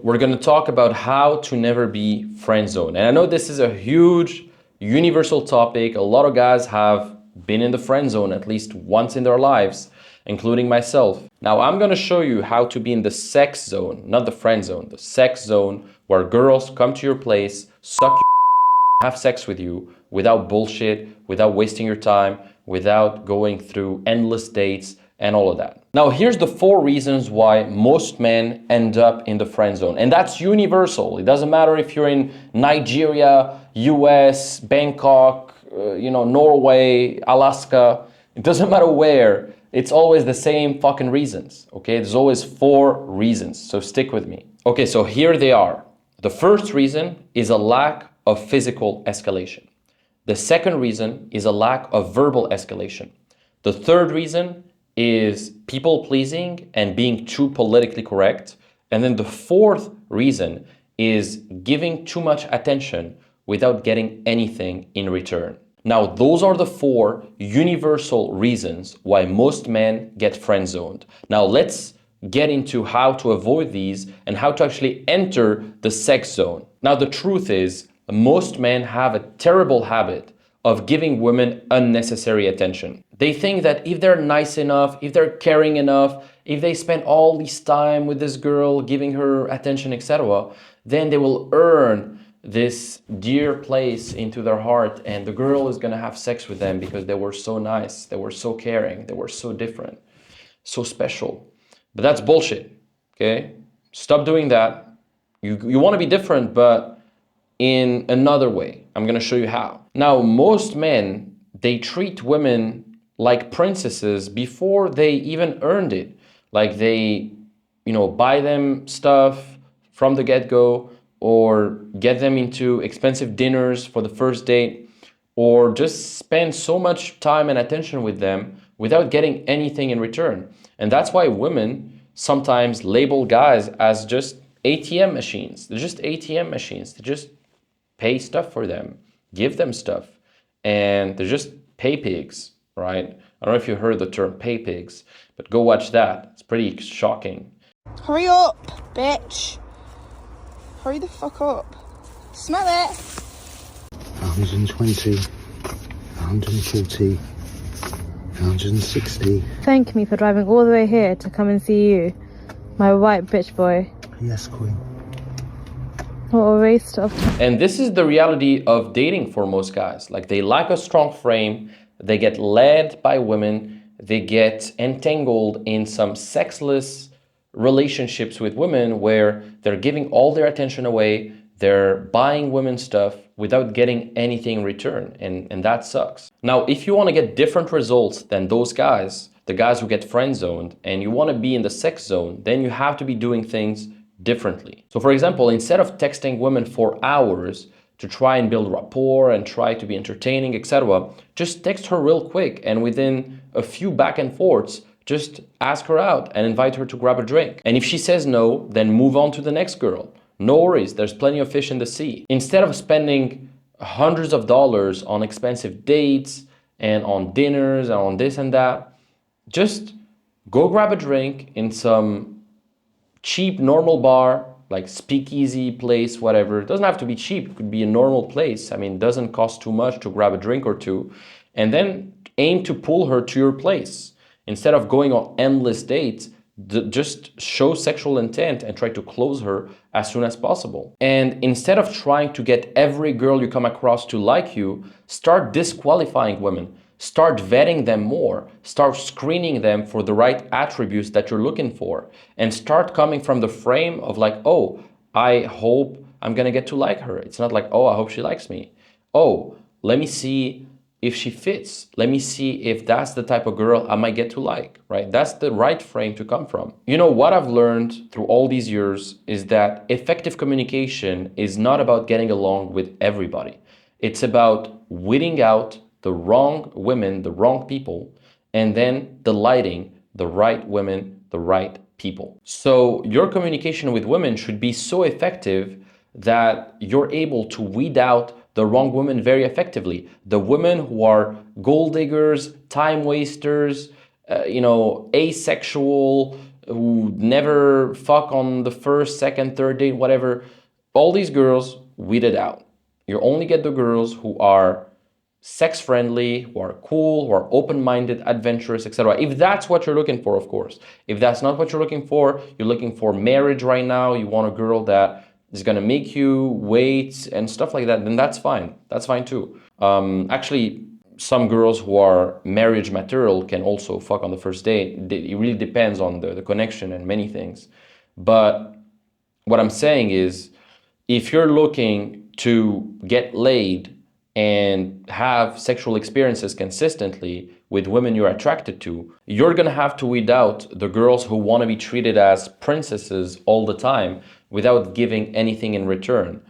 We're going to talk about how to never be friend zoned. And I know this is a huge universal topic. A lot of guys have been in the friend zone at least once in their lives, including myself. Now I'm going to show you how to be in the sex zone, not the friend zone, the sex zone, where girls come to your place, suck your have sex with you without bullshit, without wasting your time, without going through endless dates and all of that. Now, here's the 4 reasons why most men end up in the friend zone. And that's universal. It doesn't matter if you're in Nigeria, US, Bangkok, Norway, Alaska. It doesn't matter where. It's always the same fucking reasons, okay? There's always 4 reasons, so stick with me. Okay, so here they are. The first reason is a lack of physical escalation. The second reason is a lack of verbal escalation. The third reason is people pleasing and being too politically correct. And then the fourth reason is giving too much attention without getting anything in return. Now, those are the 4 universal reasons why most men get friend zoned. Now, let's get into how to avoid these and how to actually enter the sex zone. Now, the truth is, most men have a terrible habit of giving women unnecessary attention. They think that if they're nice enough, if they're caring enough, if they spend all this time with this girl, giving her attention, etc., then they will earn this dear place into their heart, and the girl is gonna have sex with them because they were so nice, they were so caring, they were so different, so special. But that's bullshit, okay? Stop doing that. You wanna be different, but in another way. I'm gonna show you how. Now, most men, they treat women like princesses before they even earned it. Like they, buy them stuff from the get-go, or get them into expensive dinners for the first date, or just spend so much time and attention with them without getting anything in return. And that's why women sometimes label guys as just ATM machines. They're just ATM machines. They just pay stuff for them, give them stuff, and they're just pay pigs, right? I don't know if you heard the term pay pigs, but go watch that. It's pretty shocking. Hurry up, bitch. Hurry the fuck up. Smell it. 120, 140, 160. Thank me for driving all the way here to come and see you, my white bitch boy. Yes, queen. What a waste of time. And this is the reality of dating for most guys. Like, they lack a strong frame, they get led by women, they get entangled in some sexless relationships with women where they're giving all their attention away, they're buying women stuff without getting anything in return, and that sucks. Now, if you want to get different results than those guys, the guys who get friend zoned, and you want to be in the sex zone, then you have to be doing things differently. So for example, instead of texting women for hours to try and build rapport and try to be entertaining, etc., just text her real quick, and within a few back and forths, just ask her out and invite her to grab a drink. And if she says no, then move on to the next girl. No worries, there's plenty of fish in the sea. Instead of spending hundreds of dollars on expensive dates and on dinners and on this and that, just go grab a drink in some cheap normal bar, like speakeasy place, whatever. It doesn't have to be cheap, it could be a normal place. I mean, it doesn't cost too much to grab a drink or two, and then aim to pull her to your place. Instead of going on endless dates, just show sexual intent and try to close her as soon as possible. And instead of trying to get every girl you come across to like you, start disqualifying women. Start vetting them more. Start screening them for the right attributes that you're looking for. And start coming from the frame of like, oh, I hope I'm gonna get to like her. It's not like, oh, I hope she likes me. Oh, let me see if she fits. Let me see if that's the type of girl I might get to like, right? That's the right frame to come from. You know, what I've learned through all these years is that effective communication is not about getting along with everybody. It's about weeding out the wrong women, the wrong people, and then delighting the right women, the right people. So your communication with women should be so effective that you're able to weed out the wrong women very effectively. The women who are gold diggers, time wasters, asexual, who never fuck on the first, second, third date, whatever. All these girls, weed it out. You only get the girls who are sex friendly, who are cool, who are open-minded, adventurous, etc. If that's what you're looking for, of course. If that's not what you're looking for marriage right now, you want a girl that is gonna make you wait and stuff like that, then that's fine. That's fine too. Actually, some girls who are marriage material can also fuck on the first date. It really depends on the connection and many things. But what I'm saying is, if you're looking to get laid and have sexual experiences consistently with women you're attracted to, you're gonna have to weed out the girls who wanna be treated as princesses all the time without giving anything in return,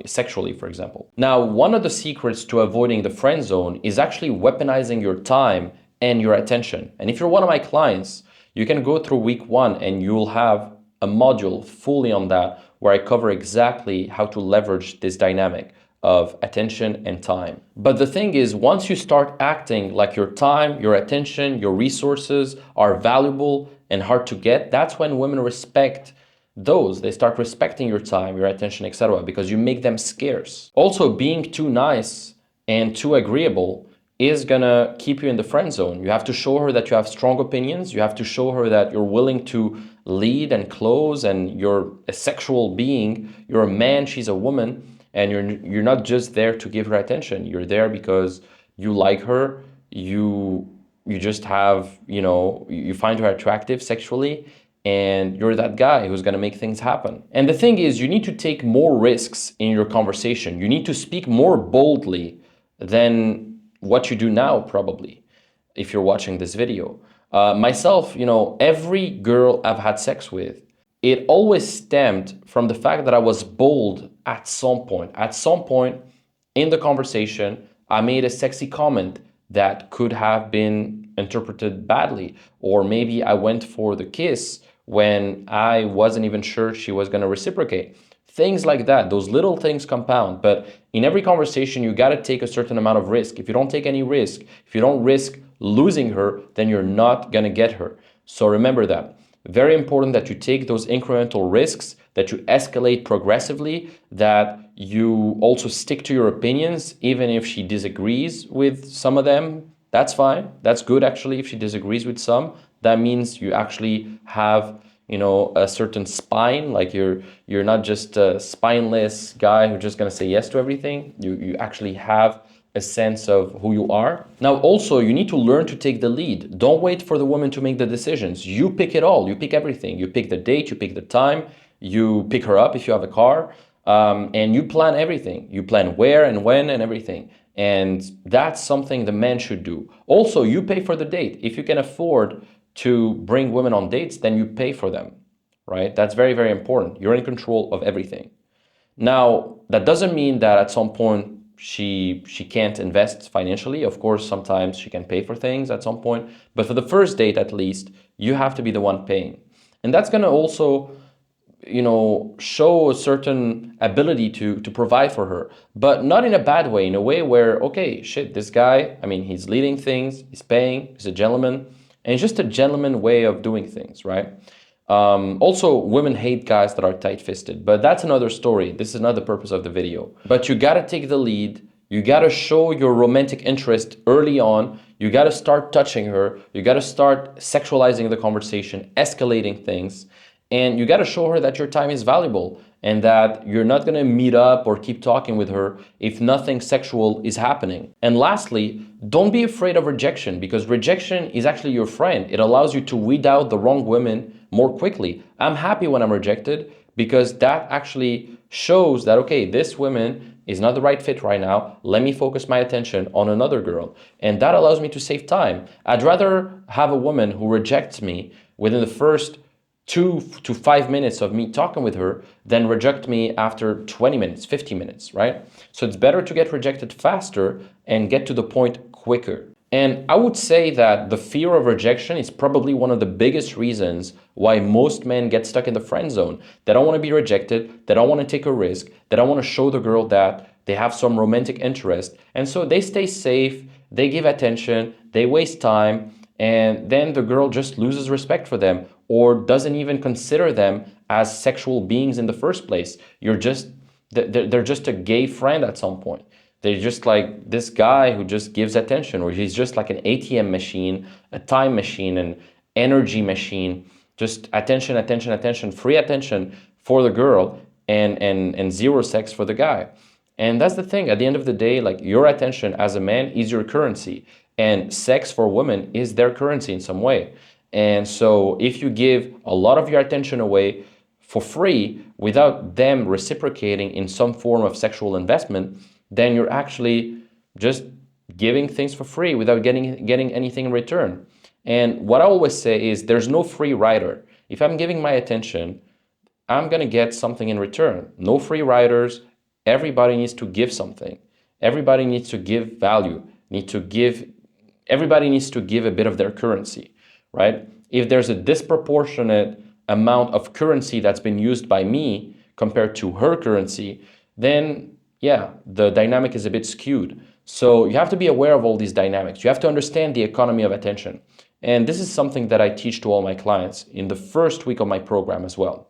sexually, for example. Now, one of the secrets to avoiding the friend zone is actually weaponizing your time and your attention. And if you're one of my clients, you can go through week 1 and you'll have a module fully on that where I cover exactly how to leverage this dynamic of attention and time. But the thing is, once you start acting like your time, your attention, your resources are valuable and hard to get, that's when women respect those. They start respecting your time, your attention, etc., because you make them scarce. Also, being too nice and too agreeable is gonna keep you in the friend zone. You have to show her that you have strong opinions. You have to show her that you're willing to lead and close, and you're a sexual being. You're a man, she's a woman, and you're not just there to give her attention. You're there because you like her. You just have, you find her attractive sexually, and you're that guy who's gonna make things happen. And the thing is, you need to take more risks in your conversation. You need to speak more boldly than what you do now, probably, if you're watching this video. Myself, every girl I've had sex with, it always stemmed from the fact that I was bold at some point. At some point in the conversation, I made a sexy comment that could have been interpreted badly. Or maybe I went for the kiss when I wasn't even sure she was gonna reciprocate. Things like that, those little things compound. But in every conversation, you gotta take a certain amount of risk. If you don't take any risk, if you don't risk losing her, then you're not gonna get her. So remember that. Very important that you take those incremental risks, that you escalate progressively, that you also stick to your opinions, even if she disagrees with some of them. That's fine. That's good, actually, if she disagrees with some. That means you actually have a certain spine, like you're not just a spineless guy who's just gonna say yes to everything. You actually have a sense of who you are. Now, also, you need to learn to take the lead. Don't wait for the woman to make the decisions. You pick it all. You pick everything. You pick the date, you pick the time, you pick her up if you have a car, and you plan everything. You plan where and when and everything. And that's something the man should do. Also, you pay for the date. If you can afford to bring women on dates, then you pay for them, right? That's very, very important. You're in control of everything. Now, that doesn't mean that at some point she can't invest financially. Of course, sometimes she can pay for things at some point, but for the first date, at least, you have to be the one paying. And that's gonna also, show a certain ability to provide for her, but not in a bad way, in a way where, okay, shit, this guy, he's leading things, he's paying, he's a gentleman, and it's just a gentleman way of doing things, right? Also, women hate guys that are tight-fisted, but that's another story. This is not the purpose of the video. But you gotta take the lead. You gotta show your romantic interest early on. You gotta start touching her. You gotta start sexualizing the conversation, escalating things. And you gotta show her that your time is valuable and that you're not gonna meet up or keep talking with her if nothing sexual is happening. And lastly, don't be afraid of rejection, because rejection is actually your friend. It allows you to weed out the wrong women more quickly. I'm happy when I'm rejected because that actually shows that, okay, this woman is not the right fit right now. Let me focus my attention on another girl. And that allows me to save time. I'd rather have a woman who rejects me within the first 2 to 5 minutes of me talking with her than reject me after 20 minutes, 50 minutes, right? So it's better to get rejected faster and get to the point quicker. And I would say that the fear of rejection is probably one of the biggest reasons why most men get stuck in the friend zone. They don't want to be rejected. They don't want to take a risk. They don't want to show the girl that they have some romantic interest. And so they stay safe, they give attention, they waste time, and then the girl just loses respect for them, or doesn't even consider them as sexual beings in the first place. They're just a gay friend at some point. They're just like this guy who just gives attention, or he's just like an ATM machine, a time machine, an energy machine, just attention, attention, attention, free attention for the girl, and zero sex for the guy. And that's the thing. At the end of the day, like, your attention as a man is your currency, and sex for women is their currency in some way. And so if you give a lot of your attention away for free without them reciprocating in some form of sexual investment, then you're actually just giving things for free without getting anything in return. And what I always say is there's no free rider. If I'm giving my attention, I'm gonna get something in return. No free riders. Everybody needs to give something. Everybody needs to give value. Everybody needs to give a bit of their currency, right? If there's a disproportionate amount of currency that's been used by me compared to her currency, then yeah, the dynamic is a bit skewed. So you have to be aware of all these dynamics. You have to understand the economy of attention. And this is something that I teach to all my clients in the first week of my program as well.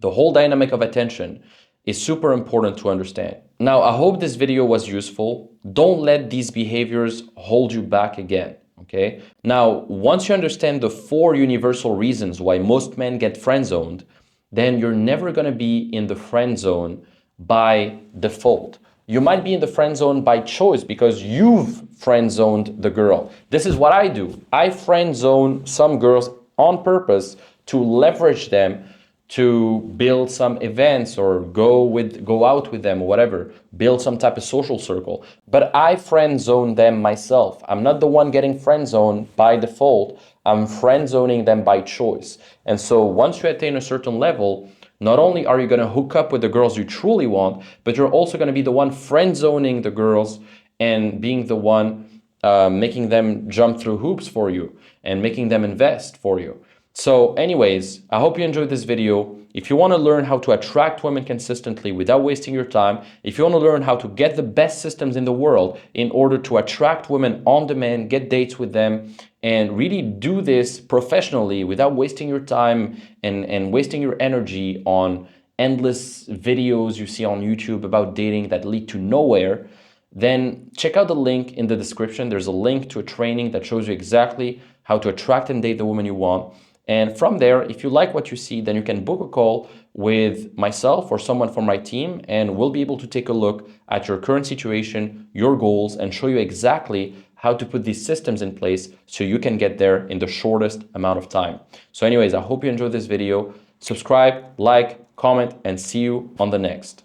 The whole dynamic of attention is super important to understand. Now, I hope this video was useful. Don't let these behaviors hold you back again, okay? Now, once you understand the 4 universal reasons why most men get friend-zoned, then you're never gonna be in the friend zone by default. You might be in the friend zone by choice because you've friend zoned the girl. This is what I do. I friend zone some girls on purpose to leverage them to build some events or go out with them or whatever, build some type of social circle. But I friend zone them myself. I'm not the one getting friend zoned by default. I'm friend zoning them by choice. And so once you attain a certain level, not only are you going to hook up with the girls you truly want, but you're also going to be the one friend zoning the girls and being the one making them jump through hoops for you and making them invest for you. So anyways, I hope you enjoyed this video. If you want to learn how to attract women consistently without wasting your time, if you want to learn how to get the best systems in the world in order to attract women on demand, get dates with them, and really do this professionally without wasting your time and wasting your energy on endless videos you see on YouTube about dating that lead to nowhere, then check out the link in the description. There's a link to a training that shows you exactly how to attract and date the woman you want. And from there, if you like what you see, then you can book a call with myself or someone from my team, and we'll be able to take a look at your current situation, your goals, and show you exactly how to put these systems in place so you can get there in the shortest amount of time. So anyways, I hope you enjoyed this video. Subscribe, like, comment, and see you on the next.